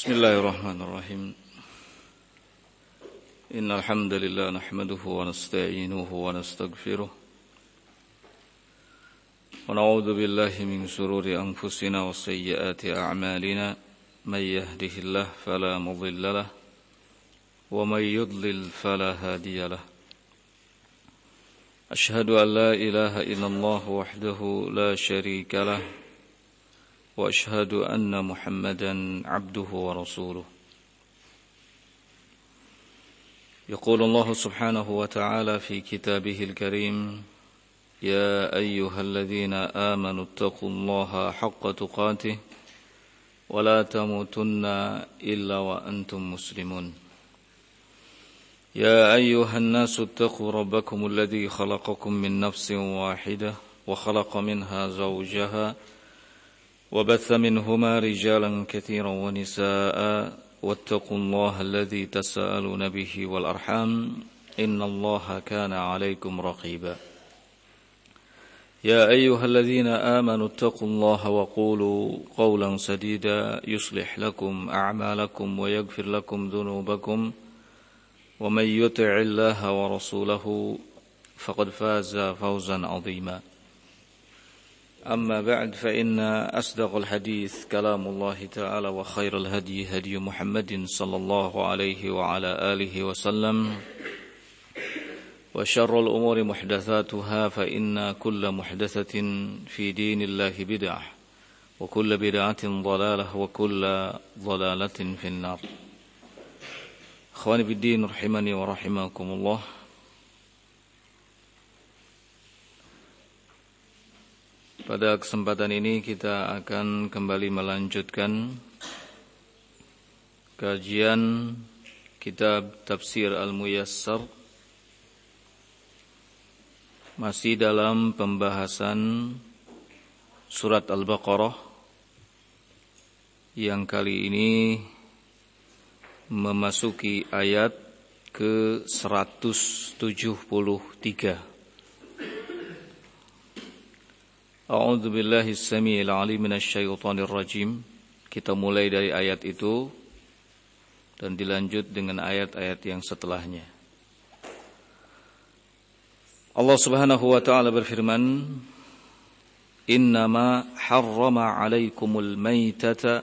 Bismillahirrahmanirrahim. Innal hamdalillah nahmaduhu wa nasta'inuhu wa nastaghfiruh. Wa na'udzu billahi min shururi anfusina wa sayyiati a'malina. May yahdihillahu fala mudilla lahu wa may yudlil fala hadiya lahu. Ashhadu an la ilaha illallah wahdahu la syarika lahu. وأشهد أن محمدا عبده ورسوله يقول الله سبحانه وتعالى في كتابه الكريم يا أيها الذين آمنوا اتقوا الله حق تقاته ولا تموتن إلا وأنتم مسلمون يا أيها الناس اتقوا ربكم الذي خلقكم من نفس واحدة وخلق منها زوجها وبث منهما رجالا كثيرا ونساء واتقوا الله الذي تساءلون به والأرحام إن الله كان عليكم رقيبا يا أيها الذين آمنوا اتقوا الله وقولوا قولا سديدا يصلح لكم أعمالكم ويغفر لكم ذنوبكم ومن يطع الله ورسوله فقد فاز فوزا عظيما أما بعد فإن أصدق الحديث كلام الله تعالى وخير الهدي هدي محمد صلى الله عليه وعلى آله وسلم وشر الأمور محدثاتها فإن كل محدثة في دين الله بدعة وكل بدعة ضلالة وكل ضلالة في النار أخواني بالدين رحمني ورحمكم الله. Pada kesempatan ini kita akan kembali melanjutkan kajian kitab Tafsir Al-Muyassar, masih dalam pembahasan surat Al-Baqarah yang kali ini memasuki ayat ke-173. A'udzu billahi as-sami'il 'alim minasyaitonir rajim. Kita mulai dari ayat itu dan dilanjut dengan ayat-ayat yang setelahnya. Allah Subhanahu wa taala berfirman, "Innama harrama 'alaikumul maitata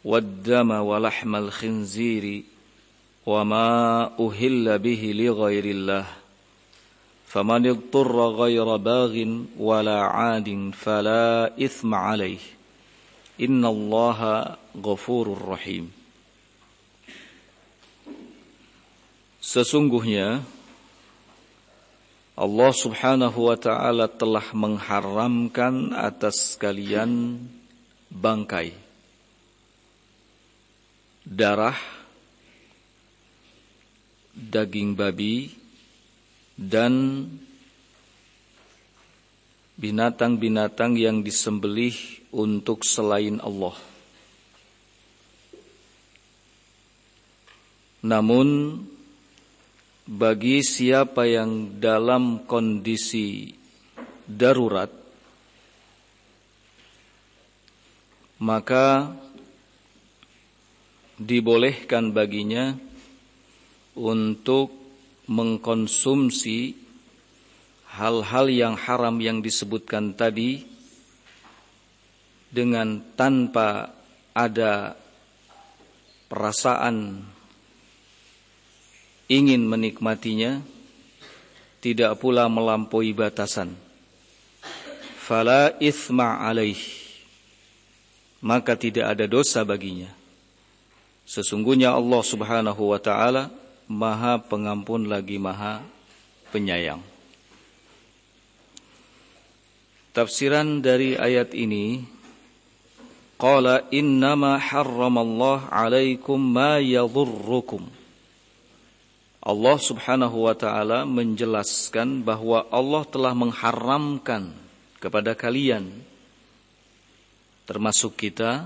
wad-dama wa lahmal khinziri wa ma uhilla bihi li ghairillah." فَمَنِ اضْطُرَّ غَيْرَ بَاغٍ وَلَا عَادٍ فَلَا إِثْمَ عَلَيْهِ إِنَّ اللَّهَ غَفُورٌ رَحِيمٌ. Sesungguhnya Allah Subhanahu wa taala telah mengharamkan atas kalian bangkai, darah, daging babi, dan binatang-binatang yang disembelih untuk selain Allah. Namun bagi siapa yang dalam kondisi darurat, maka dibolehkan baginya untuk mengkonsumsi hal-hal yang haram yang disebutkan tadi dengan tanpa ada perasaan ingin menikmatinya, tidak pula melampaui batasan. Fala itsma alaih, maka tidak ada dosa baginya. Sesungguhnya Allah Subhanahu wa taala Maha Pengampun lagi Maha Penyayang. Tafsiran dari ayat ini, qala innama harramallahu 'alaikum ma yadhurrukum. Allah Subhanahu wa taala menjelaskan bahwa Allah telah mengharamkan kepada kalian, termasuk kita,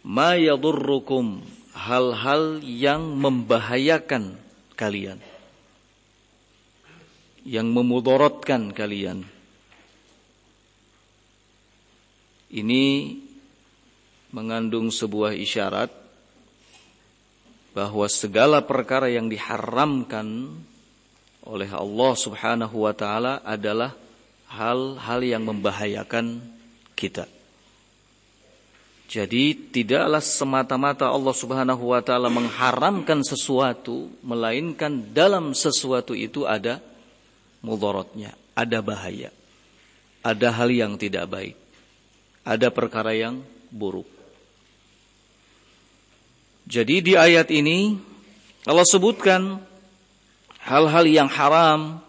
ma yadhurrukum, hal-hal yang membahayakan kalian, yang memudaratkan kalian. Ini mengandung sebuah isyarat bahwa segala perkara yang diharamkan oleh Allah Subhanahu wa taala adalah hal-hal yang membahayakan kita. Jadi tidaklah semata-mata Allah Subhanahu wa taala mengharamkan sesuatu, melainkan dalam sesuatu itu ada mudaratnya, ada bahaya. Ada hal yang tidak baik. Ada perkara yang buruk. Jadi di ayat ini Allah sebutkan hal-hal yang haram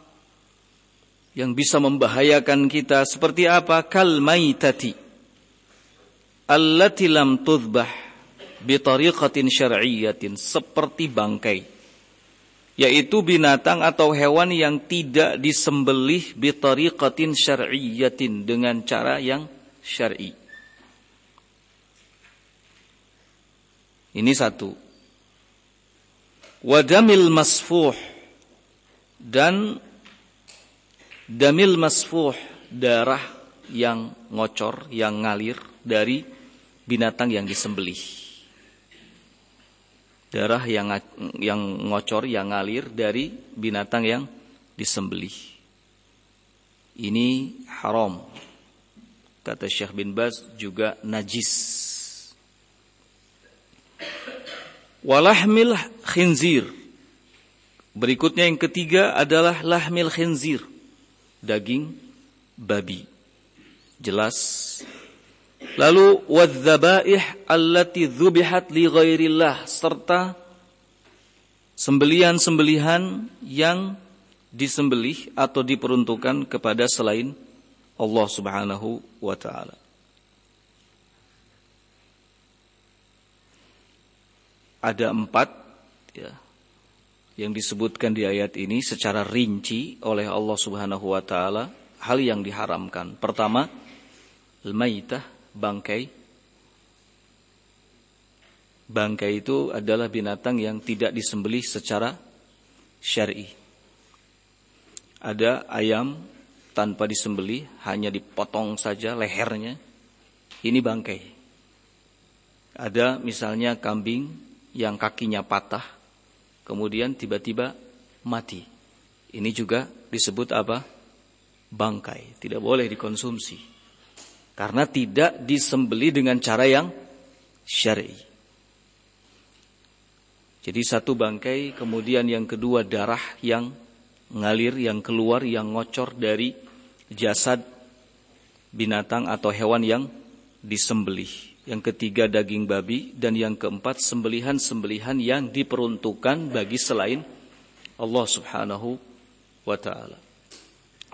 yang bisa membahayakan kita seperti apa? Kal maitati allati lam tudbah bi tariqatin syar'iyyatin, seperti bangkai, yaitu binatang atau hewan yang tidak disembelih bi tariqatin syar'iyyatin, dengan cara yang syar'i. Ini satu. Wadamil masfuh, dan damil masfuh, darah yang ngocor, yang ngalir dari binatang yang disembelih. Darah yang ngocor, yang ngalir dari binatang yang disembelih. Ini haram. Kata Syekh bin Baz juga najis. Walahmil khinzir. Berikutnya yang ketiga adalah lahmil khinzir, daging babi. Jelas. Lalu wadzabaih allati dzubihat li ghairillah, serta sembelihan-sembelihan yang disembelih atau diperuntukkan kepada selain Allah Subhanahu wa taala. Ada 4 ya, yang disebutkan di ayat ini secara rinci oleh Allah Subhanahu wa taala, hal yang diharamkan. Pertama, al-maitah, bangkai. Bangkai itu adalah binatang yang tidak disembelih secara syar'i. Ada ayam tanpa disembelih, hanya dipotong saja lehernya. Ini bangkai. Ada misalnya kambing yang kakinya patah, kemudian tiba-tiba mati. Ini juga disebut apa? Bangkai. Tidak boleh dikonsumsi, karena tidak disembelih dengan cara yang syar'i. Jadi satu bangkai, kemudian yang kedua darah yang ngalir, yang keluar, yang ngocor dari jasad binatang atau hewan yang disembelih. Yang ketiga daging babi, dan yang keempat sembelihan-sembelihan yang diperuntukkan bagi selain Allah Subhanahu wa taala.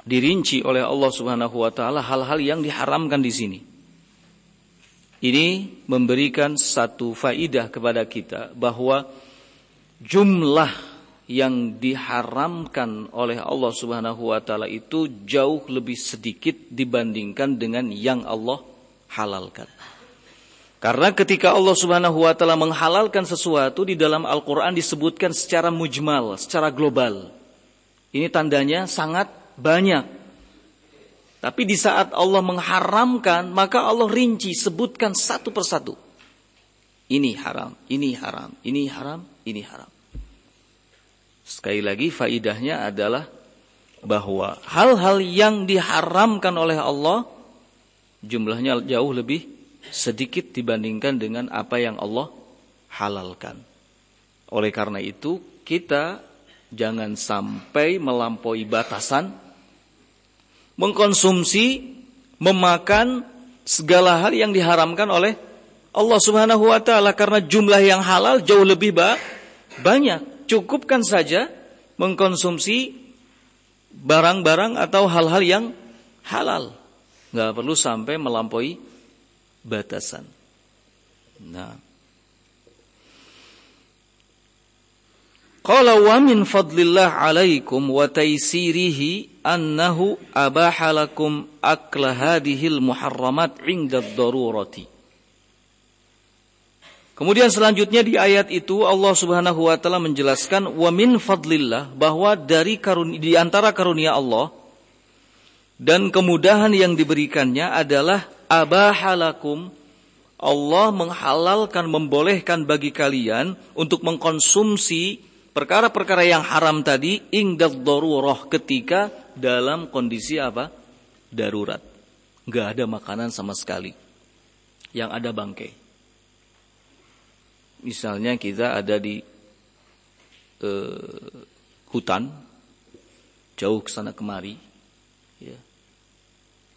Dirinci oleh Allah Subhanahu wa taala hal-hal yang diharamkan di sini. Ini memberikan satu faidah kepada kita bahwa jumlah yang diharamkan oleh Allah Subhanahu wa taala itu jauh lebih sedikit dibandingkan dengan yang Allah halalkan. Karena ketika Allah Subhanahu wa taala menghalalkan sesuatu, di dalam Al-Qur'an disebutkan secara mujmal, secara global. Ini tandanya sangat banyak. Tapi di saat Allah mengharamkan, maka Allah rinci, sebutkan satu persatu. Ini haram, ini haram, ini haram, ini haram. Sekali lagi faidahnya adalah bahwa hal-hal yang diharamkan oleh Allah jumlahnya jauh lebih sedikit dibandingkan dengan apa yang Allah halalkan. Oleh karena itu, kita jangan sampai melampaui batasan mengkonsumsi, memakan segala hal yang diharamkan oleh Allah Subhanahu wa taala, karena jumlah yang halal jauh lebih banyak. Cukupkan saja mengkonsumsi barang-barang atau hal-hal yang halal. Enggak perlu sampai melampaui batasan. Nah, qala wa min fadlillah alaikum wa taysirihi annahu abaha lakum akla hadhil muharramat 'inda ad-darurati. Kemudian selanjutnya di ayat itu Allah Subhanahu wa taala menjelaskan wa min fadlillah, bahwa di antara karunia Allah dan kemudahan yang diberikannya adalah abahalakum, Allah menghalalkan, membolehkan bagi kalian untuk mengkonsumsi perkara-perkara yang haram tadi indad darurah, ketika dalam kondisi apa? Darurat. Enggak ada makanan sama sekali. Yang ada bangkai. Misalnya kita ada di hutan, jauh ke sana kemari, ya.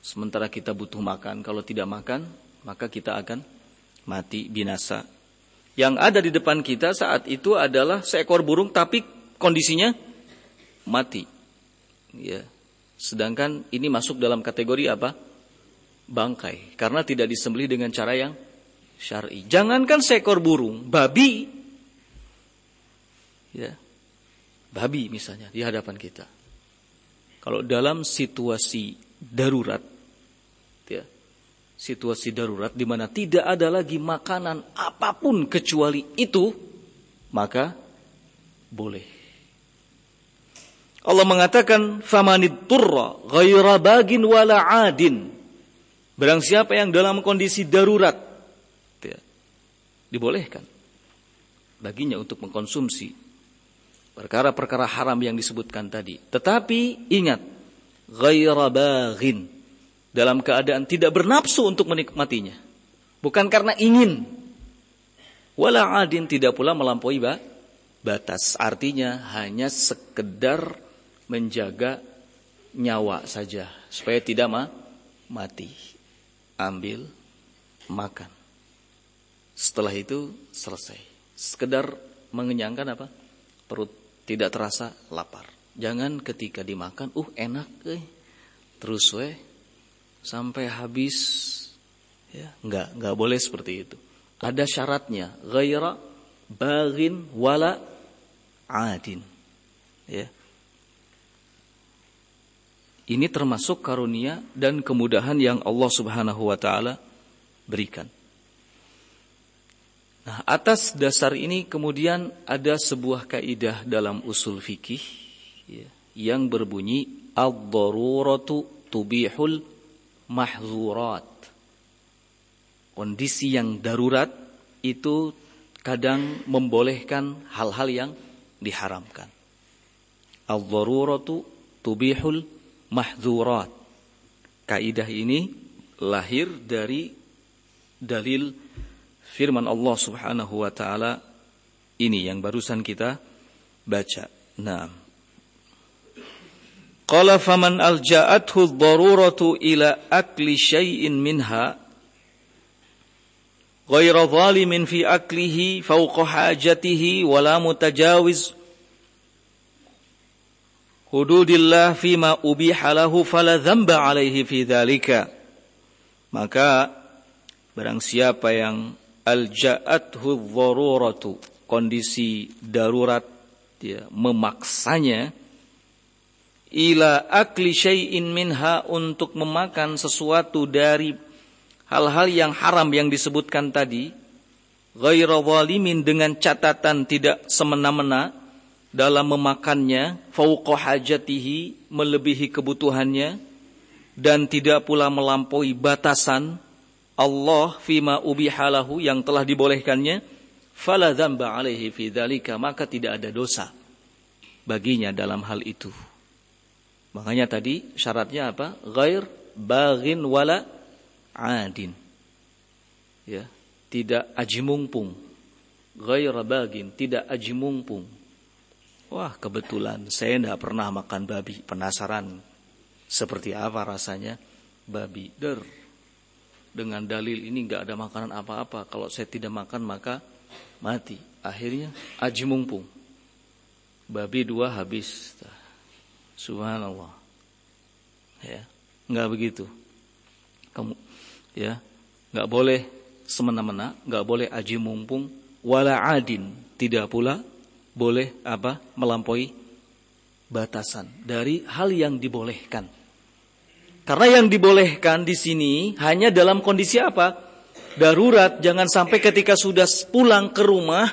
Sementara kita butuh makan, kalau tidak makan, maka kita akan mati, binasa. Yang ada di depan kita saat itu adalah seekor burung, tapi kondisinya mati. Ya. Sedangkan ini masuk dalam kategori apa? Bangkai, karena tidak disembelih dengan cara yang syar'i. Jangankan seekor burung, babi, ya, babi misalnya di hadapan kita. Kalau dalam situasi darurat, ya, situasi darurat di mana tidak ada lagi makanan apapun kecuali itu, maka boleh. Allah mengatakan, "Famanid turra ghaira bagin wala 'adin." Barang siapa yang dalam kondisi darurat, ya, dibolehkan baginya untuk mengkonsumsi perkara-perkara haram yang disebutkan tadi. Tetapi ingat, ghaira baghin, dalam keadaan tidak bernafsu untuk menikmatinya. Bukan karena ingin. Wala 'adin, tidak pula melampaui batas. Artinya hanya sekedar menjaga nyawa saja supaya tidak mati. Ambil, makan. Setelah itu selesai. Sekedar mengenyangkan apa? Perut, tidak terasa lapar. Jangan ketika dimakan, enak, terus sampai habis. Ya, enggak boleh seperti itu. Ada syaratnya, ghaira baghin wala 'adin. Ya. Ini termasuk karunia dan kemudahan yang Allah Subhanahu wa taala berikan. Nah, atas dasar ini kemudian ada sebuah kaidah dalam usul fikih, ya, yang berbunyi ad-daruratu tubihul mahzurat. Kondisi yang darurat itu kadang membolehkan hal-hal yang diharamkan. Ad-daruratu tubihul mahzurat. Kaidah ini lahir dari dalil firman Allah Subhanahu wa taala ini yang barusan kita baca. Nah, qala faman alja'athu ad-daruratu ila akli syai'in minha ghayra zalimin fi aklihi fawqa hajatihi wala mutajawiz hududillah fima ubiha lahu fala dzamba alaihi fi dzalika. Maka barang siapa yang alja'athu dzaruratu, kondisi darurat, ya, memaksanya, ila akli syai'in minha, untuk memakan sesuatu dari hal-hal yang haram yang disebutkan tadi, ghaira zalimin, dengan catatan tidak semena-mena dalam memakannya, fauqa hajatihi, melebihi kebutuhannya, dan tidak pula melampaui batasan Allah fima ubihalahu, yang telah dibolehkannya, fala dzamba alaihi fi dzalika, maka tidak ada dosa baginya dalam hal itu. Makanya tadi syaratnya apa? Ghair baghin wala 'adin. Ya, tidak aji mumpung. Ghair baghin, tidak aji mumpung. Wah, kebetulan saya tidak pernah makan babi. Penasaran seperti apa rasanya babi. Dengan dalil ini nggak ada makanan apa-apa. Kalau saya tidak makan maka mati. Akhirnya aji mumpung. Babi 2 habis. Subhanallah. Ya, nggak begitu. Kamu, ya, nggak boleh semena-mena, nggak boleh aji mumpung. Wala 'adin, tidak pula boleh apa? Melampaui batasan dari hal yang dibolehkan. Karena yang dibolehkan di sini hanya dalam kondisi apa? Darurat. Jangan sampai ketika sudah pulang ke rumah,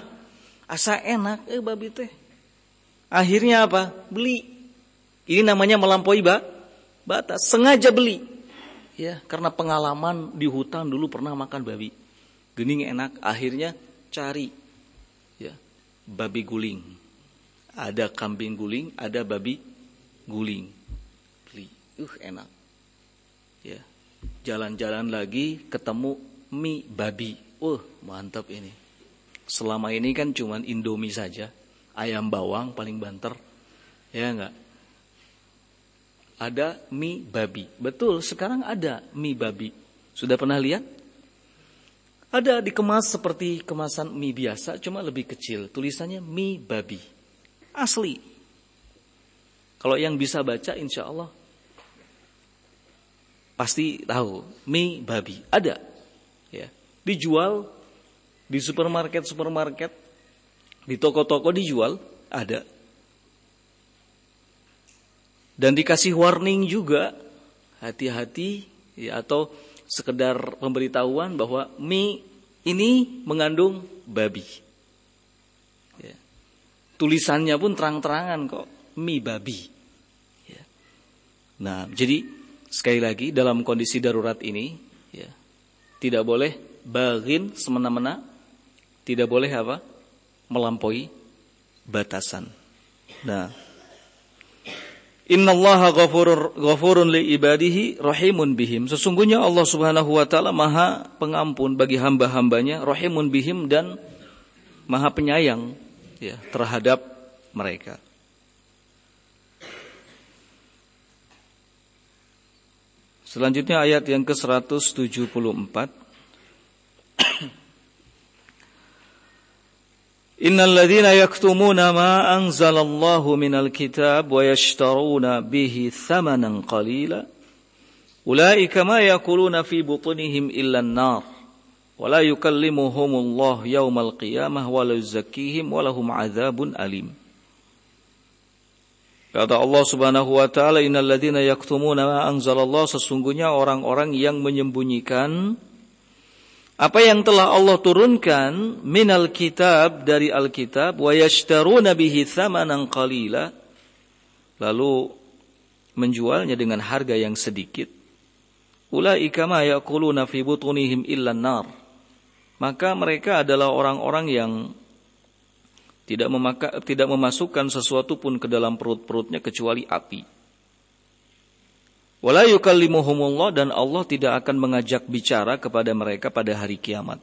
asa enak, babi teh. Akhirnya apa? Beli. Ini namanya melampaui batas. Sengaja beli. Ya, karena pengalaman di hutan dulu pernah makan babi. Gening enak, akhirnya cari ya babi guling. Ada kambing guling, ada babi guling. Beli, enak. Ya. Jalan-jalan lagi ketemu mie babi. Mantap ini. Selama ini kan cuman Indomie saja, ayam bawang paling banter. Ya enggak? Ada mie babi. Betul, sekarang ada mie babi. Sudah pernah lihat? Ada dikemas seperti kemasan mie biasa, cuma lebih kecil. Tulisannya mie babi. Asli. Kalau yang bisa baca insya Allah pasti tahu. Mie babi. Ada. Ya. Dijual di supermarket, di toko-toko dijual. Ada. Dan dikasih warning juga. Hati-hati. Ya, atau sekedar pemberitahuan bahwa mie ini mengandung babi. Ya. Tulisannya pun terang-terangan kok, mie babi. Ya. Nah, jadi sekali lagi dalam kondisi darurat ini, ya, tidak boleh baghin semena-mena, tidak boleh apa? Melampaui batasan. Nah, innallaha ghafurun li ibadihi rahimun bihim. Sesungguhnya Allah Subhanahu wa taala Maha Pengampun bagi hamba-hambanya, rahimun bihim, dan Maha Penyayang ya terhadap mereka. Selanjutnya ayat yang ke-174. Innal ladzina yaktumuna ma anzalallahu minal kitab wa yashtaruna bihi thamanan qalila ulaika ma yakuluna fi butunihim illa an-nar wa la yukallimuhumullahu yawmal qiyamah wa la yuzakkihim wa lahum adzabun alim. Kata Allah Subhanahu wa taala, innal ladzina yaktumuna ma anzalallahu, sesungguhnya orang-orang yang menyembunyikan apa yang telah Allah turunkan minal kitab, dari Alkitab, wa yashtaruna bihi thamanan qalila, lalu menjualnya dengan harga yang sedikit. Ulaika ma yaquluna fi butunihim illa nar, maka mereka adalah orang-orang yang tidak memasukkan sesuatu pun ke dalam perut-perutnya kecuali api. Wala yukallimuhumullah, dan Allah tidak akan mengajak bicara kepada mereka pada hari kiamat.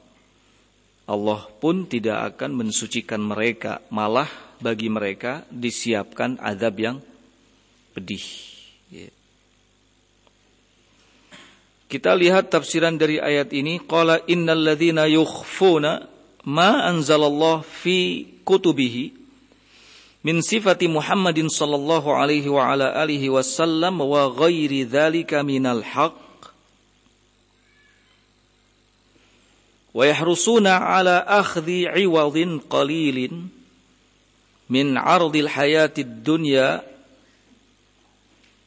Allah pun tidak akan mensucikan mereka, malah bagi mereka disiapkan azab yang pedih. Kita lihat tafsiran dari ayat ini. Qala innal ladzina yukhfuna ma anzalallahu fi kutubihi min sifati Muhammadin sallallahu alaihi wa ala alihi wasallam wa ghairi dzalika minal haqq wa yahrusuna ala akhdhi 'iwadin qalilin min 'ardil hayatid dunya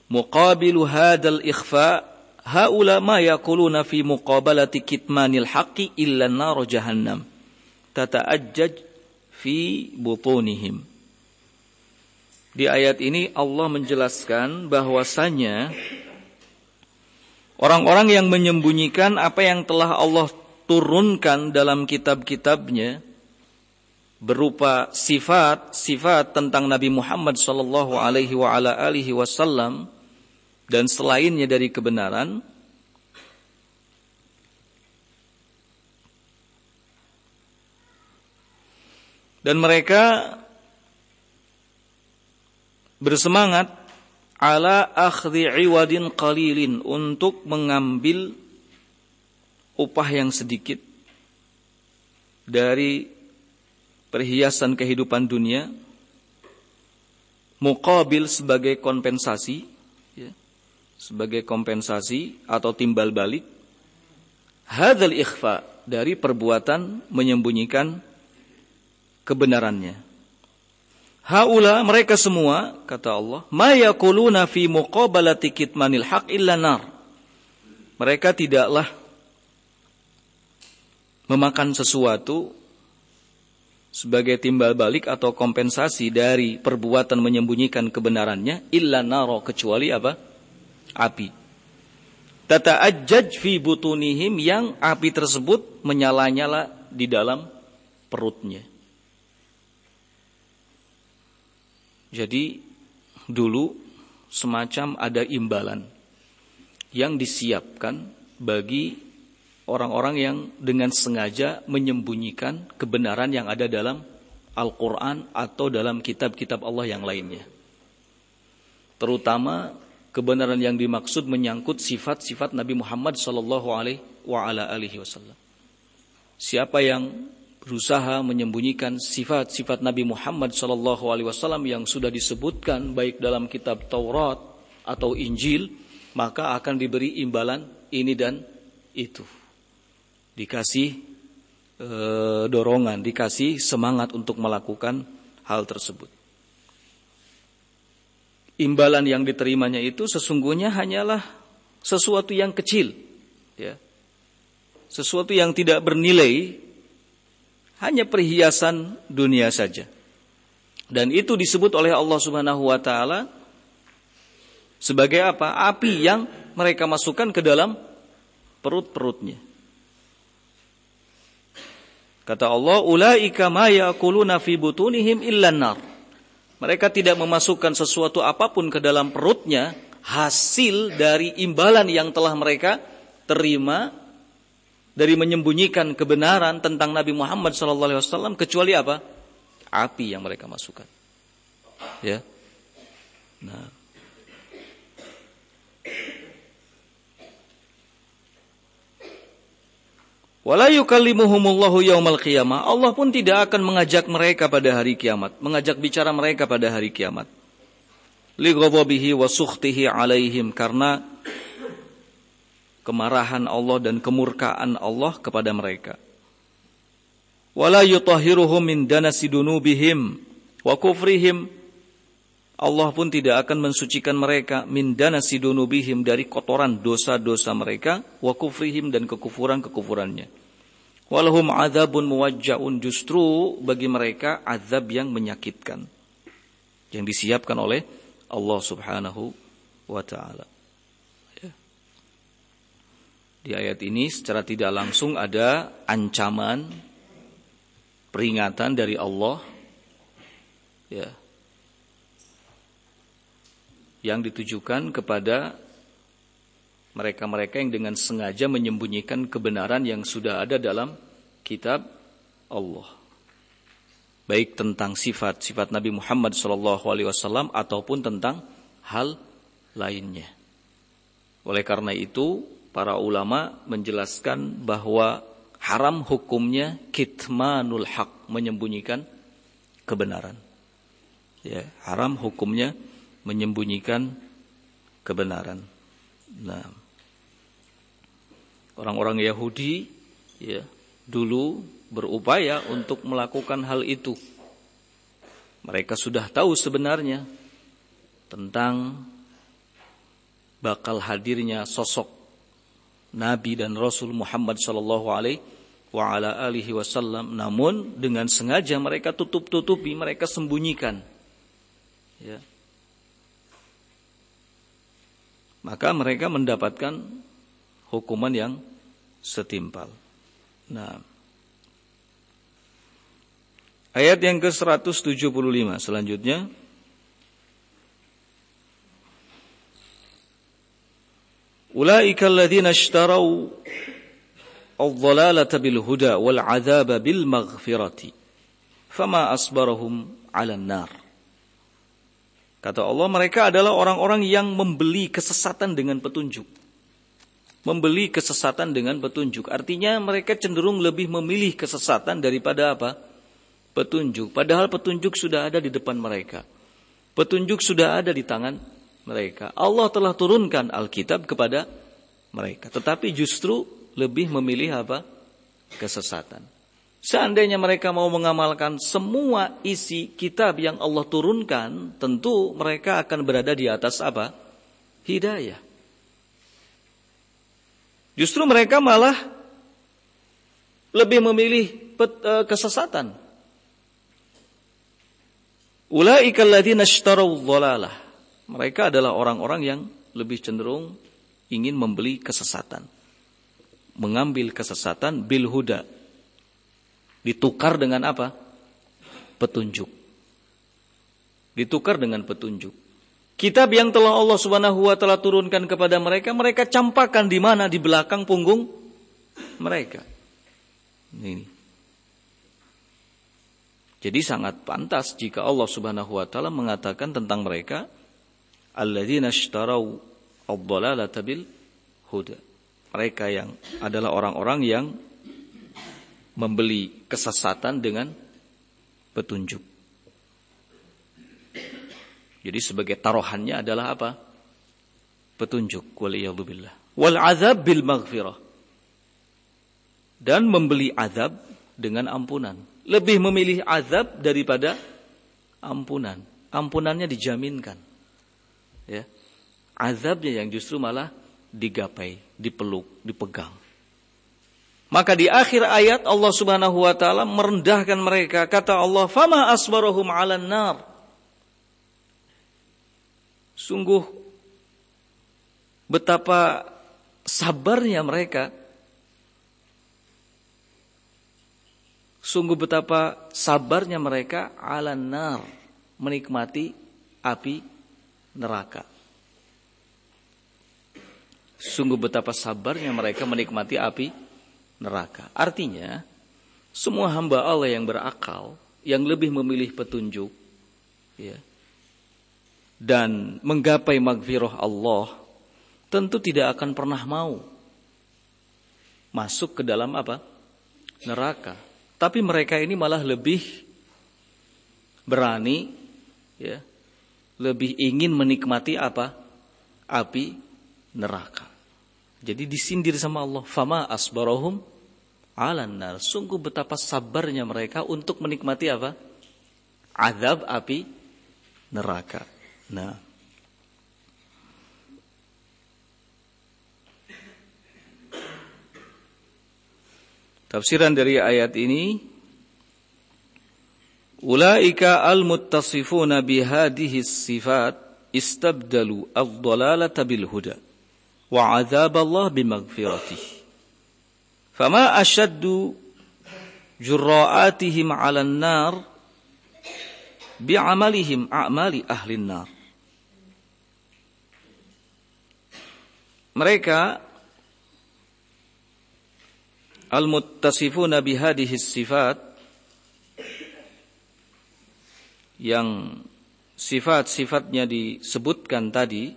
muqabilu hadzal ikhfa haula ma yaquluna fi muqabalati kitmanil haqqi illa nar jahannam tata'ajjaj fi butunihim. Di ayat ini Allah menjelaskan bahwasanya orang-orang yang menyembunyikan apa yang telah Allah turunkan dalam kitab-kitabnya berupa sifat-sifat tentang Nabi Muhammad sallallahu alaihi wa ala alihi wasallam dan selainnya dari kebenaran, dan mereka bersemangat ala akhdhi iwadin qalilin, untuk mengambil upah yang sedikit dari perhiasan kehidupan dunia, muqabil sebagai kompensasi, ya, sebagai kompensasi atau timbal balik hadzal ikhfa, dari perbuatan menyembunyikan kebenarannya. Haula, mereka semua, kata Allah, ma yaquluna fi muqabalati kitmanil haq illa nar. Mereka tidaklah memakan sesuatu sebagai timbal balik atau kompensasi dari perbuatan menyembunyikan kebenarannya illa nar, kecuali apa? Api. tata'ajjaj fi butunihim, yang api tersebut menyala-nyala di dalam perutnya. Jadi dulu semacam ada imbalan yang disiapkan bagi orang-orang yang dengan sengaja menyembunyikan kebenaran yang ada dalam Al-Quran atau dalam kitab-kitab Allah yang lainnya. Terutama kebenaran yang dimaksud menyangkut sifat-sifat Nabi Muhammad SAW. Siapa yang berusaha menyembunyikan sifat-sifat Nabi Muhammad SAW yang sudah disebutkan baik dalam kitab Taurat atau Injil, maka akan diberi imbalan ini dan itu. Dikasih dorongan, dikasih semangat untuk melakukan hal tersebut. Imbalan yang diterimanya itu sesungguhnya hanyalah sesuatu yang kecil, ya. Sesuatu yang tidak bernilai, hanya perhiasan dunia saja. Dan itu disebut oleh Allah Subhanahu wa taala sebagai apa? Api yang mereka masukkan ke dalam perut-perutnya. Kata Allah, ulaika ma yaquluna fi butunihim illan nar. Mereka tidak memasukkan sesuatu apapun ke dalam perutnya hasil dari imbalan yang telah mereka terima dari menyembunyikan kebenaran tentang Nabi Muhammad SAW, kecuali apa? Api yang mereka masukkan. Ya. Nah. Wala yukallimuhumullahu yaumal qiyamah. Allah pun tidak akan mengajak mereka pada hari kiamat, mengajak bicara mereka pada hari kiamat. Li ghadabihi wa sukhtihi alaihim, karena kemarahan Allah dan kemurkaan Allah kepada mereka. Wala yutahhiruhum min danasi dunubihim wa kufrihim. Allah pun tidak akan mensucikan mereka min danasi dunubihim, dari kotoran dosa-dosa mereka, wa kufrihim, dan kekufuran-kekufurannya. Walahum adzabun muwajjaun, justru bagi mereka azab yang menyakitkan yang disiapkan oleh Allah Subhanahu wa taala. Di ayat ini secara tidak langsung ada ancaman, peringatan dari Allah, ya, yang ditujukan kepada mereka-mereka yang dengan sengaja menyembunyikan kebenaran yang sudah ada dalam kitab Allah, baik tentang sifat-sifat Nabi Muhammad SAW ataupun tentang hal lainnya. Oleh karena itu, para ulama menjelaskan bahwa haram hukumnya kitmanul haq, menyembunyikan kebenaran. Ya, haram hukumnya menyembunyikan kebenaran. Nah, orang-orang Yahudi, ya, dulu berupaya untuk melakukan hal itu. Mereka sudah tahu sebenarnya tentang bakal hadirnya sosok Nabi dan Rasul Muhammad sallallahu alaihi wasallam, namun dengan sengaja mereka tutup-tutupi, mereka sembunyikan. Ya. Maka mereka mendapatkan hukuman yang setimpal. Nah, ayat yang ke-175 selanjutnya. Ulaika alladzina ishtarau adh-dhalalata bil huda wal 'adzaba bil maghfirati fama asbarahum 'alan nar. Kata Allah, mereka adalah orang-orang yang membeli kesesatan dengan petunjuk. Membeli kesesatan dengan petunjuk. Artinya mereka cenderung lebih memilih kesesatan daripada apa? Petunjuk. Padahal petunjuk sudah ada di depan mereka. Petunjuk sudah ada di tangan mereka. Allah telah turunkan Alkitab kepada mereka. Tetapi justru lebih memilih apa? Kesesatan. Seandainya mereka mau mengamalkan semua isi kitab yang Allah turunkan, tentu mereka akan berada di atas apa? Hidayah. Justru mereka malah lebih memilih kesesatan. Ulaika alladzina ishtarau dhalalah. Mereka adalah orang-orang yang lebih cenderung ingin membeli kesesatan. Mengambil kesesatan bil huda. Ditukar dengan apa? Petunjuk. Ditukar dengan petunjuk. Kitab yang telah Allah Subhanahu wa taala turunkan kepada mereka, mereka campakkan di mana? Di belakang punggung mereka. Ini. Jadi sangat pantas jika Allah Subhanahu wa taala mengatakan tentang mereka, alladzina ishtarau ad-dhalalata bil huda. Mereka yang adalah orang-orang yang membeli kesesatan dengan petunjuk. Jadi sebagai taruhannya adalah apa? Petunjuk. Waliyadzubillah. Wal azab bil maghfirah. Dan membeli azab dengan ampunan. Lebih memilih azab daripada ampunan. Ampunannya dijaminkan. Ya. Azabnya yang justru malah digapai, dipeluk, dipegang. Maka di akhir ayat Allah Subhanahu wa taala merendahkan mereka. Kata Allah, "Fama asbarahum 'alan nar." Sungguh betapa sabarnya mereka. Sungguh betapa sabarnya mereka 'alan nar, menikmati api neraka. Sungguh betapa sabarnya mereka menikmati api neraka. Artinya, semua hamba Allah yang berakal, yang lebih memilih petunjuk, ya, dan menggapai maghfirah Allah, tentu tidak akan pernah mau masuk ke dalam apa? Neraka. Tapi mereka ini malah lebih berani, ya, lebih ingin menikmati apa? Api neraka. Jadi disindir sama Allah, fama asbarahum 'alan nar. Sungguh betapa sabarnya mereka untuk menikmati apa? Azab api neraka. Nah, tafsiran dari ayat ini, ulaika al-muttasifuna bihadhihi sifat istabdalu ad-dhalalata bil huda wa 'adzab Allah bimaghfiratih. Fama ashaddu jurra'atihim 'alan nar bi'amalihim a'mali ahli nar. Mereka al-muttasifuna bihadhihi sifat, yang sifat-sifatnya disebutkan tadi,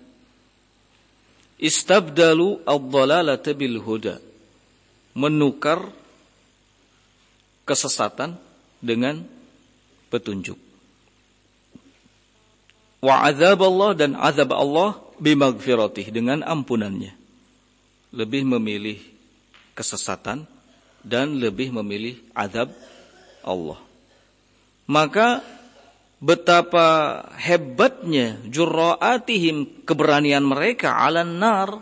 istabdalu ad-dhalalata bil huda, menukar kesesatan dengan petunjuk. Wa azab Allah, dan azab Allah bimaghfiratih, dengan ampunannya. Lebih memilih kesesatan dan lebih memilih azab Allah. Maka betapa hebatnya jurra'atihim, keberanian mereka, 'alan nar,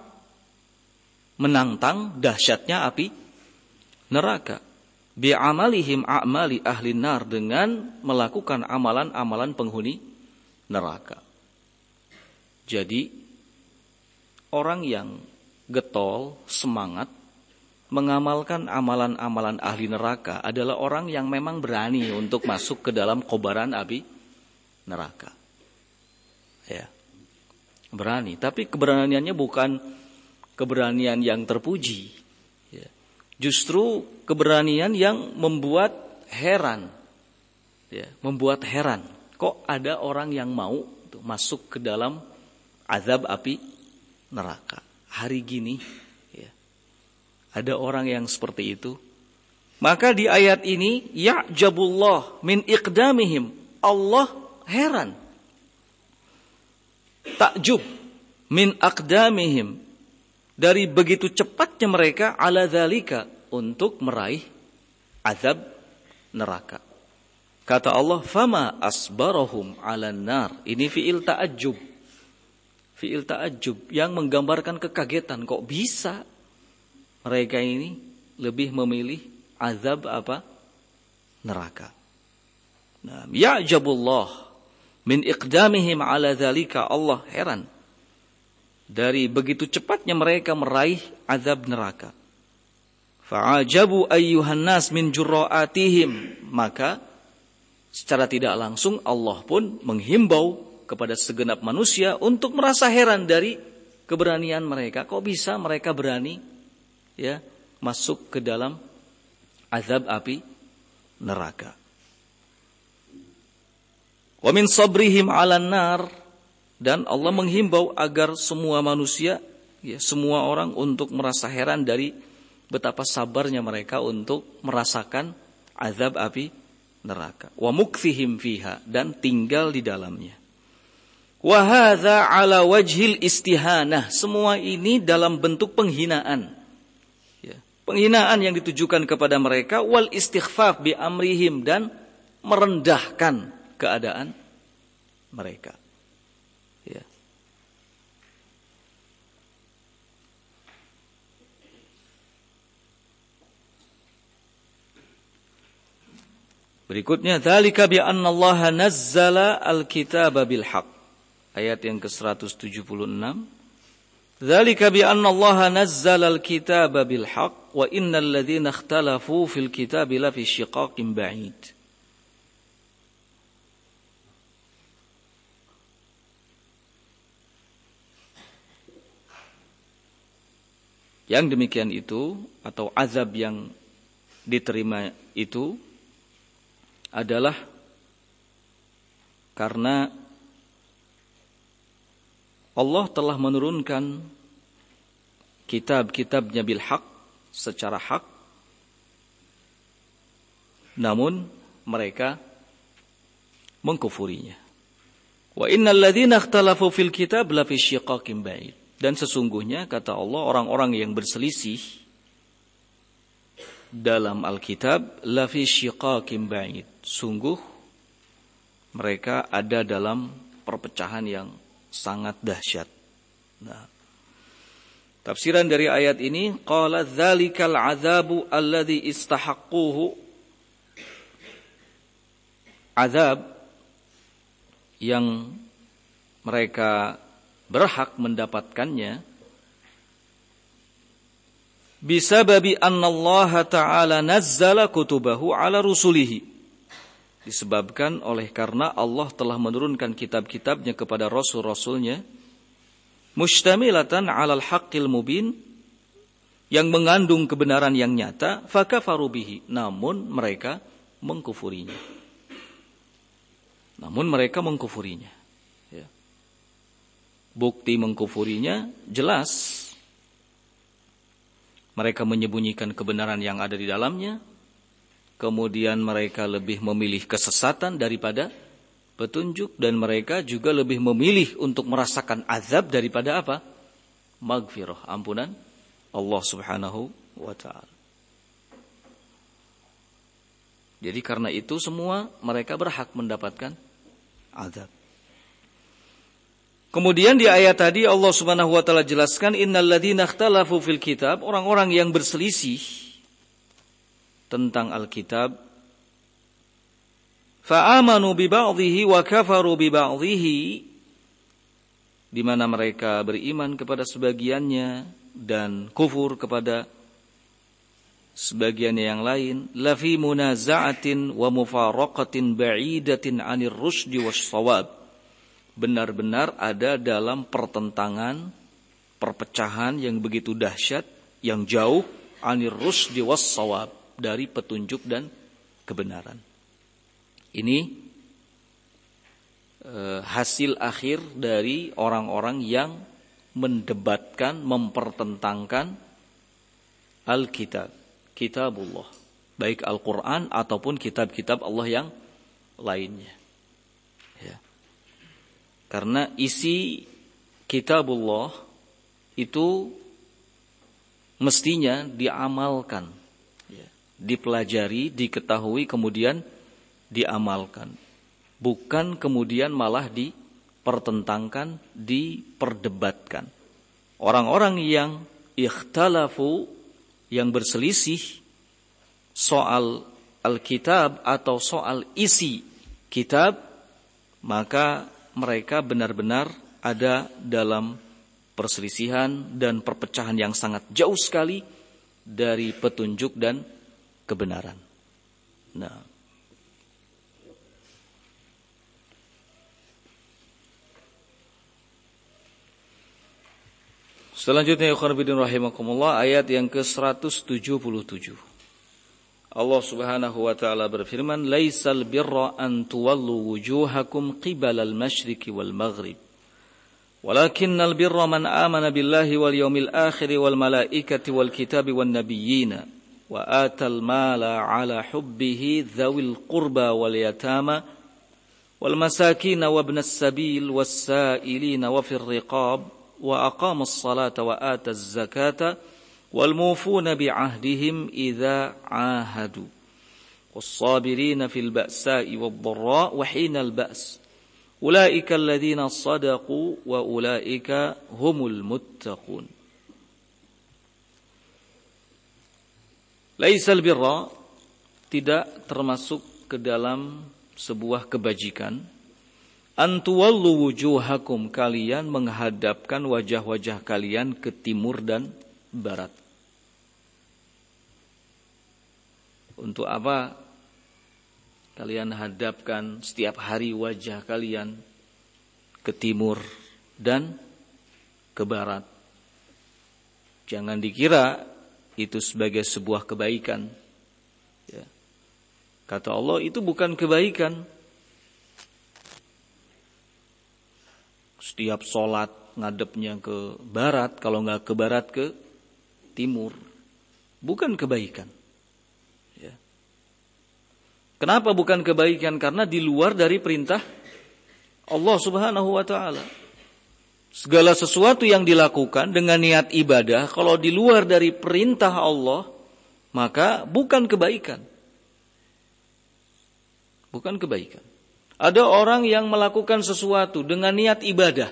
menantang dahsyatnya api neraka. Bi'amalihim a'mali ahli nar, dengan melakukan amalan-amalan penghuni neraka. Jadi orang yang getol, semangat mengamalkan amalan-amalan ahli neraka adalah orang yang memang berani untuk masuk ke dalam kobaran api neraka. Ya. Berani, tapi keberaniannya bukan keberanian yang terpuji. Ya. Justru keberanian yang membuat heran. Ya, membuat heran. Kok ada orang yang mau masuk ke dalam azab api neraka hari gini? Ya. Ada orang yang seperti itu. Maka di ayat ini, ya'jabullah min iqdamihim, Allah heran, takjub min aqdamihim, dari begitu cepatnya mereka, ala dzalika, untuk meraih azab neraka. Kata Allah, fama asbarahum 'alan nar. Ini fi'il ta'ajjub. Fi'il ta'ajjub yang menggambarkan kekagetan. Kok bisa mereka ini lebih memilih azab apa? Neraka. Nah, ya'jabullah min iqdamihim 'ala dzalika, Allah heran dari begitu cepatnya mereka meraih azab neraka. Fa'ajabu ayyuhan nas min jurra'atihim, maka secara tidak langsung Allah pun menghimbau kepada segenap manusia untuk merasa heran dari keberanian mereka. Kok bisa mereka berani ya masuk ke dalam azab api neraka. Wa min sabrihim 'alan nar, dan Allah menghimbau agar semua manusia, ya, semua orang untuk merasa heran dari betapa sabarnya mereka untuk merasakan azab api neraka. Wa mukthihim fiha, dan tinggal di dalamnya. Wa hadza 'ala wajhil istihanah, semua ini dalam bentuk penghinaan. Ya, penghinaan yang ditujukan kepada mereka, wal istighfaf bi amrihim, dan merendahkan keadaan mereka. Ya. Berikutnya, dzalika bi anna Allah nazzala al-kitaba bil haqq. Ayat yang ke-176. Dzalika bi anna Allah nazzala al-kitaba bil haqq wa innal ladzina ikhtalafu fil kitabi la fi shiqaqin ba'id. Yang demikian itu, atau azab yang diterima itu adalah karena Allah telah menurunkan kitab-kitabnya bil haq, secara hak, namun mereka mengkufurinya. Wa innal ladzina ikhtalafu fil kitab la fi syiqaqin ba'id. Dan sesungguhnya, kata Allah, orang-orang yang berselisih dalam Alkitab, la fi syiqaqin ba'id, sungguh mereka ada dalam perpecahan yang sangat dahsyat. Nah, tafsiran dari ayat ini, qala dzalikal adzabu alladzi istahaqquhu, azab yang mereka berhak mendapatkannya, bisababi annallaha ta'ala nazzala kutubahu ala rusulihi, disebabkan oleh karena Allah telah menurunkan kitab-kitabnya kepada rasul-rasulnya, mustamilatan alal haqqil mubin, yang mengandung kebenaran yang nyata, fakafaru bihi, namun mereka mengkufurinya. Ya. Bukti mengkufurinya jelas. Mereka menyembunyikan kebenaran yang ada di dalamnya. Kemudian mereka lebih memilih kesesatan daripada petunjuk. Dan mereka juga lebih memilih untuk merasakan azab daripada apa? Maghfirah, ampunan Allah subhanahu wa ta'ala. Jadi karena itu semua mereka berhak mendapatkan azab. Kemudian di ayat tadi Allah Subhanahu wa taala jelaskan, innal ladzina ikhtalafu fil kitab, orang-orang yang berselisih tentang Alkitab, fa amanu bi ba'dhihi wa kafaru bi ba'dhihi, di mana mereka beriman kepada sebagiannya dan kufur kepada sebagiannya yang lain, la fi munaza'atin wa mufaraqatin ba'idatin 'anir rusdi was shawab, benar-benar ada dalam pertentangan, perpecahan yang begitu dahsyat, yang jauh, 'anir rusdi was shawab, dari petunjuk dan kebenaran. Ini hasil akhir dari orang-orang yang mendebatkan, mempertentangkan Alkitab, kitabullah, baik Al-Quran ataupun kitab-kitab Allah yang lainnya. Ya. Karena isi kitabullah itu mestinya diamalkan, ya, dipelajari, diketahui, kemudian diamalkan. Bukan kemudian malah dipertentangkan, diperdebatkan. Orang-orang yang ikhtalafu, yang berselisih soal Alkitab atau soal isi kitab, maka mereka benar-benar ada dalam perselisihan dan perpecahan yang sangat jauh sekali dari petunjuk dan kebenaran. Nah, selanjutnya ya khonibidin rahimakumullah, ayat yang ke-177. Allah Subhanahu wa taala berfirman, "Laisal birra an tuwallu wujuhakum qibalal masyriqi wal maghrib, walakinnal birra man amana billahi wal yawmil akhir wal malaikati wal kitabi wan nabiyyina wa atal mala ala hubbihi dzawil qurba wal yatama wal masakin wa ibnas sabil was sa'ilina wa fir riqab wa aqamas salata wa ataz zakata wal mufuna bi'ahdihim idza 'ahadu was sabirina fil ba'sa'i wad dharra wa hinal ba's ulaika alladziina shadaqu wa ulaika humul muttaqun." Laisal birra, tidak termasuk ke dalam sebuah kebajikan, antuwallu wujuhakum, kalian menghadapkan wajah-wajah kalian ke timur dan barat. Untuk apa kalian hadapkan setiap hari wajah kalian ke timur dan ke barat? Jangan dikira itu sebagai sebuah kebaikan. Ya. Kata Allah, itu bukan kebaikan. Setiap sholat ngadepnya ke barat, kalau nggak ke barat ke timur. Bukan kebaikan. Ya. Kenapa bukan kebaikan? Karena di luar dari perintah Allah Subhanahu wa ta'ala. Segala sesuatu yang dilakukan dengan niat ibadah, kalau di luar dari perintah Allah, maka bukan kebaikan. Bukan kebaikan. Ada orang yang melakukan sesuatu dengan niat ibadah,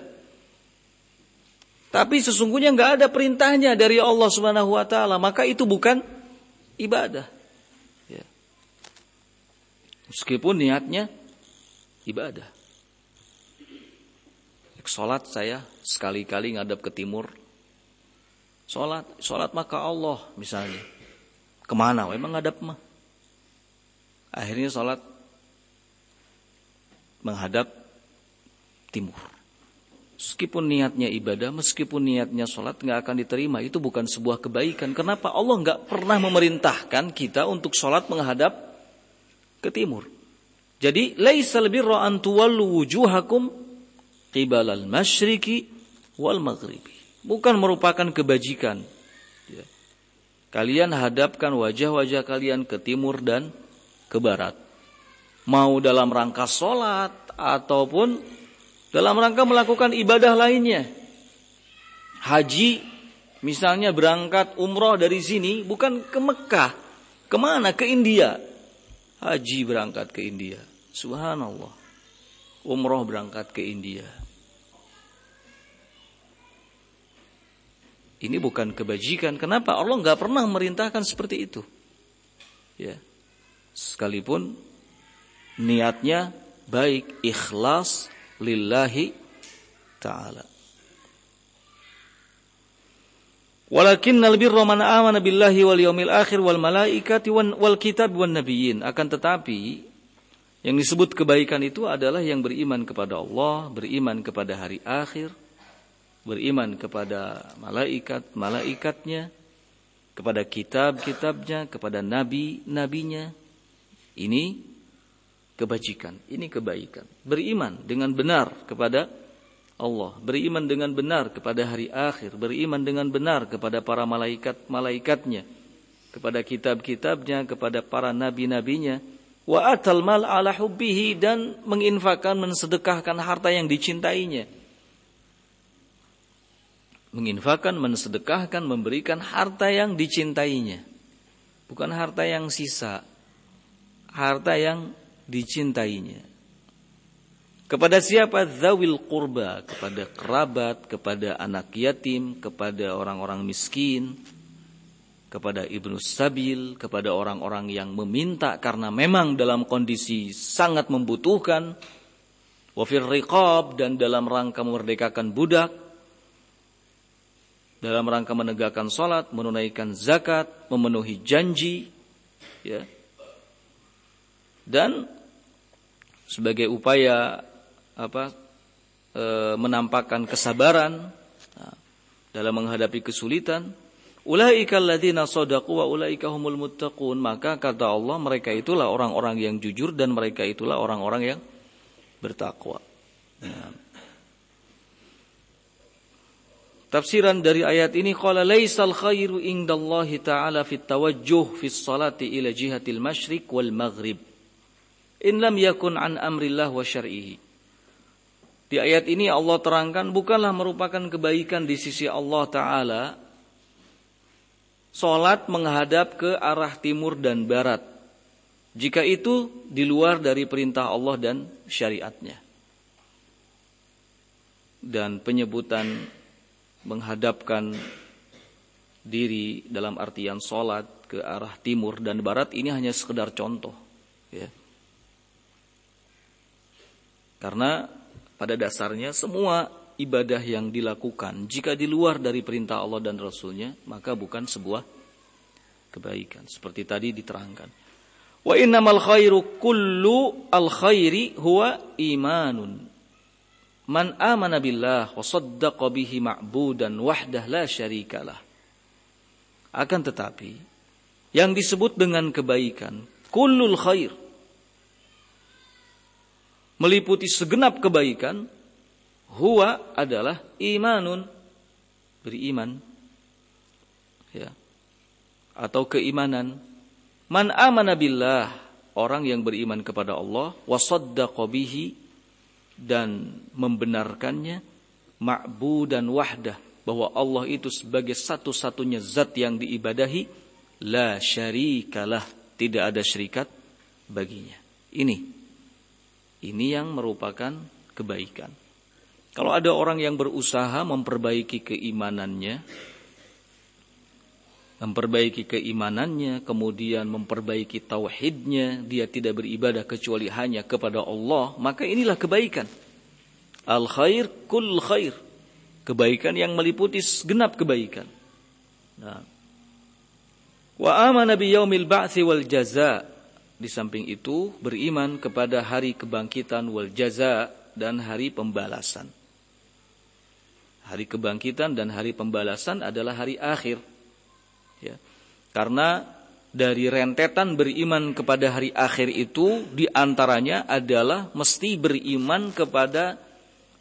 tapi sesungguhnya nggak ada perintahnya dari Allah Subhanahu wa ta'ala, maka itu bukan ibadah. Ya. Meskipun niatnya ibadah. Sholat saya sekali-kali ngadap ke timur. Sholat maka Allah misalnya. Kemana? Emang ngadap mah. Akhirnya sholat menghadap timur. Meskipun niatnya ibadah, meskipun niatnya sholat, nggak akan diterima. Itu bukan sebuah kebaikan. Kenapa? Allah nggak pernah memerintahkan kita untuk sholat menghadap ke timur. Jadi, laisal birra an tuwallu wujuhakum qibalal masyriqi wal maghribi. Bukan merupakan kebajikan. Ya. Kalian hadapkan wajah-wajah kalian ke timur dan ke barat. Mau dalam rangka sholat ataupun dalam rangka melakukan ibadah lainnya. Haji, misalnya berangkat umroh dari sini, bukan ke Mekah. Kemana? Ke India. Haji berangkat ke India. Subhanallah. Umroh berangkat ke India. Ini bukan kebajikan. Kenapa? Allah nggak pernah memerintahkan seperti itu. Ya. Sekalipun niatnya baik, ikhlas lillahi ta'ala. Walakinnal birra man amana billahi wal yawmil akhir wal malaikati wal kitab wan nabiyyin. Akan tetapi yang disebut kebaikan itu adalah yang beriman kepada Allah, beriman kepada hari akhir, beriman kepada malaikat-malaikatnya, kepada kitab-kitabnya, kepada nabi-nabinya. Ini kebajikan, ini kebaikan. Beriman dengan benar kepada Allah, beriman dengan benar kepada hari akhir, beriman dengan benar kepada para malaikat-malaikatnya, kepada kitab-kitabnya, kepada para nabi-nabinya. Wa atal mal ala hubbihi, dan menginfakkan, mensedekahkan harta yang dicintainya. Menginfakkan, mensedekahkan, memberikan harta yang dicintainya. Bukan harta yang sisa, harta yang dicintainya. Kepada siapa? Dzawil qurba, kepada kerabat, kepada anak yatim, kepada orang-orang miskin, kepada ibnu sabil, kepada orang-orang yang meminta karena memang dalam kondisi sangat membutuhkan, wa fir riqab, dan dalam rangka memerdekakan budak, dalam rangka menegakkan salat, menunaikan zakat, memenuhi janji, ya. Dan sebagai upaya menampakkan kesabaran dalam menghadapi kesulitan. Ulaika alladzina shadaqu wa ulaika humul muttaqun. Maka kata Allah, mereka itulah orang-orang yang jujur dan mereka itulah orang-orang yang bertakwa. Tafsiran dari ayat ini, qala laisal khairu indallahi ta'ala fit tawajjuh fis salati ila jihatil masyriq wal maghrib in lam yakun an amrillah wa syar'ihi. Di ayat ini Allah terangkan bukanlah merupakan kebaikan di sisi Allah Ta'ala salat menghadap ke arah timur dan barat, jika itu di luar dari perintah Allah dan syariatnya. Dan penyebutan menghadapkan diri dalam artian salat ke arah timur dan barat ini hanya sekedar contoh, ya. Karena pada dasarnya semua ibadah yang dilakukan jika di luar dari perintah Allah dan Rasulnya, maka bukan sebuah kebaikan. Seperti tadi diterangkan, wa innamal khairu kullu al khairi huwa imanun man amana billah wa saddaqa bihi ma'budan wahdah la syarikalah. Akan tetapi yang disebut dengan kebaikan kullul khair meliputi segenap kebaikan, huwa adalah imanun, beriman, ya, atau keimanan. Man amana billah, orang yang beriman kepada Allah, wa saddaqa bihi, dan membenarkannya, ma'budan wahdah, bahwa Allah itu sebagai satu-satunya zat yang diibadahi, la syarikalah, tidak ada syirikat baginya. Ini yang merupakan kebaikan. Kalau ada orang yang berusaha memperbaiki keimanannya, kemudian memperbaiki tauhidnya, dia tidak beribadah kecuali hanya kepada Allah, maka inilah kebaikan. Al khair kull khair, kebaikan yang meliputi segenap kebaikan. Nah. Wa amana bi yaumil ba'tsi wal jazaa. Di samping itu beriman kepada hari kebangkitan wal jaza, dan hari pembalasan. Hari kebangkitan dan hari pembalasan adalah hari akhir, ya. Karena dari rentetan beriman kepada hari akhir itu, diantaranya adalah mesti beriman kepada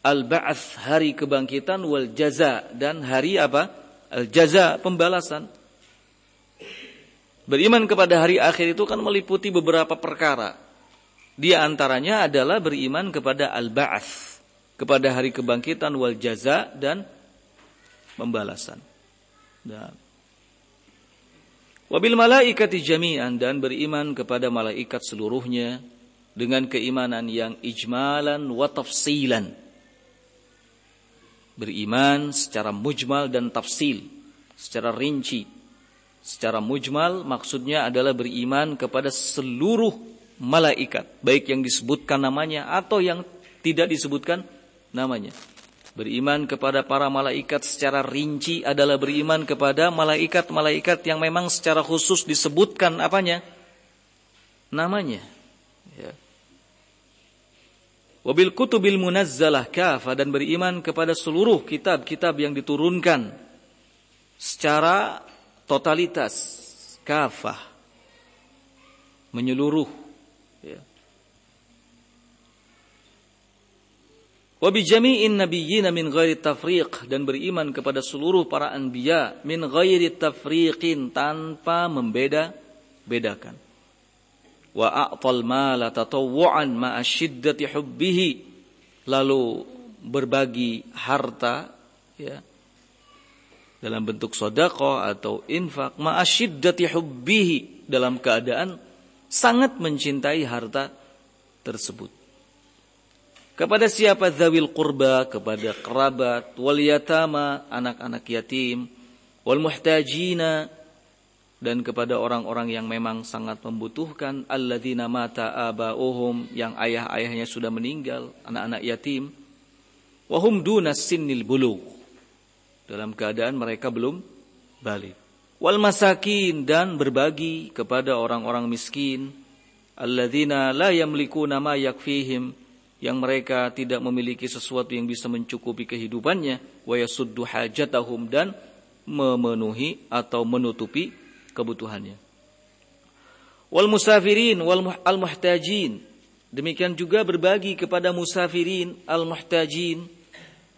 al-ba'ats, hari kebangkitan, wal jaza, dan hari al-jaza, pembalasan. Beriman kepada hari akhir itu kan meliputi beberapa perkara. Di antaranya adalah beriman kepada al-ba'ats, kepada hari kebangkitan, wal jaza, dan pembalasan. Wabil malaikati jami'an, dan beriman kepada malaikat seluruhnya dengan keimanan yang ijmalan wa tafsilan. Beriman secara mujmal dan tafsil, secara rinci. Secara mujmal maksudnya adalah beriman kepada seluruh malaikat, baik yang disebutkan namanya atau yang tidak disebutkan namanya. Beriman kepada para malaikat secara rinci adalah beriman kepada malaikat-malaikat yang memang secara khusus disebutkan namanya. Ya. Wabil kutubil munazzalah kafa, dan beriman kepada seluruh kitab-kitab yang diturunkan secara totalitas, kafah, menyeluruh, ya. Wa bi jami'in nabiyyin min ghairi tafriq, dan beriman kepada seluruh para anbiya min ghairi tafriqin, tanpa membeda-bedakan. Wa a'tal mala tatawwu'an ma'a syiddati hubbihi, lalu berbagi harta, ya, dalam bentuk sedekah atau infak, ma'asyiddati hubbihi, dalam keadaan sangat mencintai harta tersebut. Kepada siapa? Dzawil qurba, kepada kerabat, wal yatama, anak-anak yatim, wal muhtajina, dan kepada orang-orang yang memang sangat membutuhkan, alladzina mata aba'uhum, yang ayah-ayahnya sudah meninggal, anak-anak yatim, wa hum dunas sinnil bulugh, dalam keadaan mereka belum balik. Wal masakin, dan berbagi kepada orang-orang miskin, alladzina la yamlikuna ma yakfihim, yang mereka tidak memiliki sesuatu yang bisa mencukupi kehidupannya, wa yasuddu hajatahum, dan memenuhi atau menutupi kebutuhannya. Wal musafirin wal al-muhtajin, demikian juga berbagi kepada musafirin al-muhtajin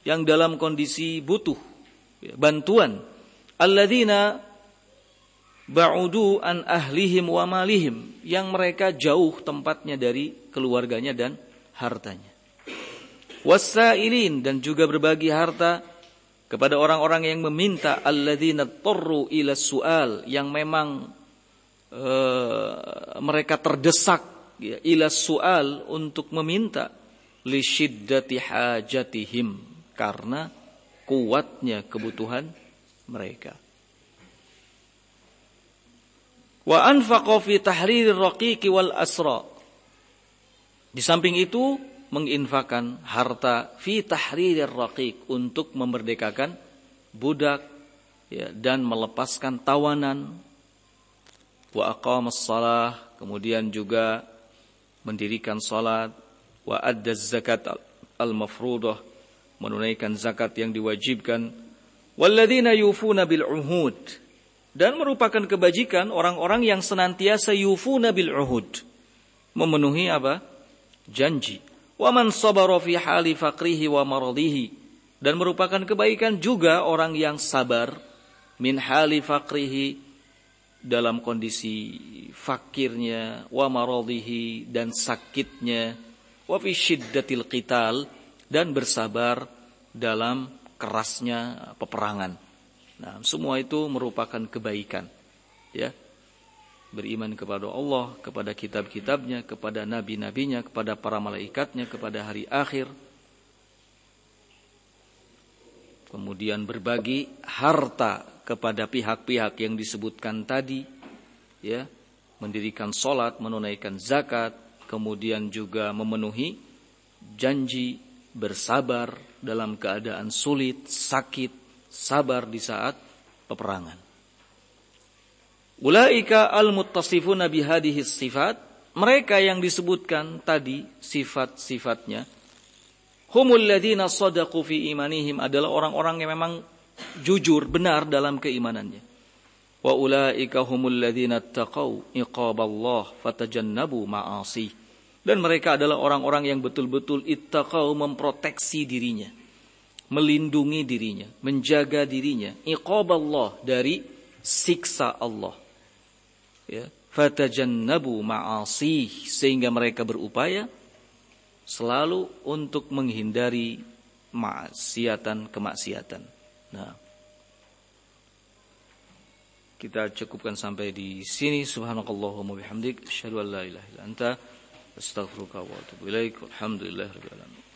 yang dalam kondisi butuh bantuan, alladzina ba'udu an ahlihim wa malihim, yang mereka jauh tempatnya dari keluarganya dan hartanya. Wasailin, dan juga berbagi harta kepada orang-orang yang meminta, alladzina tarru ila su'al, yang memang mereka terdesak ya, ila su'al, untuk meminta, li syiddati hajatihim, karena kuatnya kebutuhan mereka. Wa anfaqa fi tahririr raqiqi wal asra. Di samping itu menginfakkan harta fi tahririr raqiq, untuk memerdekakan budak ya, dan melepaskan tawanan. Wa aqamas shalah, kemudian juga mendirikan salat. Wa addaz zakat al-mafruḍah, menunaikan zakat yang diwajibkan. Walladzina yufuna bil uhud, dan merupakan kebajikan orang-orang yang senantiasa yufuna bil uhud, memenuhi apa? Janji. Wa man sabara fi hali faqrihi wa maradihi, dan merupakan kebaikan juga orang yang sabar min hali faqrihi, dalam kondisi fakirnya, wa maradihi, dan sakitnya, wa fi syiddatil qital, dan bersabar dalam kerasnya peperangan. Nah, semua itu merupakan kebaikan. Ya. Beriman kepada Allah, kepada kitab-kitabnya, kepada nabi-nabinya, kepada para malaikatnya, kepada hari akhir. Kemudian berbagi harta kepada pihak-pihak yang disebutkan tadi, ya, mendirikan salat, menunaikan zakat, kemudian juga memenuhi janji, bersabar dalam keadaan sulit, sakit, sabar di saat peperangan. Ulaika al-muttasifuna bihadhihi sifat, mereka yang disebutkan tadi sifat-sifatnya, humul ladzina shadaqu fi imanihim, adalah orang-orang yang memang jujur, benar dalam keimanannya. Wa ulaika humul ladzina taqau iqaballah fatajannabu ma'asi, dan mereka adalah orang-orang yang betul-betul ittaqau, memproteksi dirinya, melindungi dirinya, menjaga dirinya, iqaballah, dari siksa Allah. Ya, fatajannabu ma'asi, sehingga mereka berupaya selalu untuk menghindari kemaksiatan. Nah, kita cukupkan sampai di sini. Subhanakallahumma bihamdik, asyhadu an la ilaha illa anta, astaghfiruka wa atubu ilaik. Alhamdulillahirabbil alamin.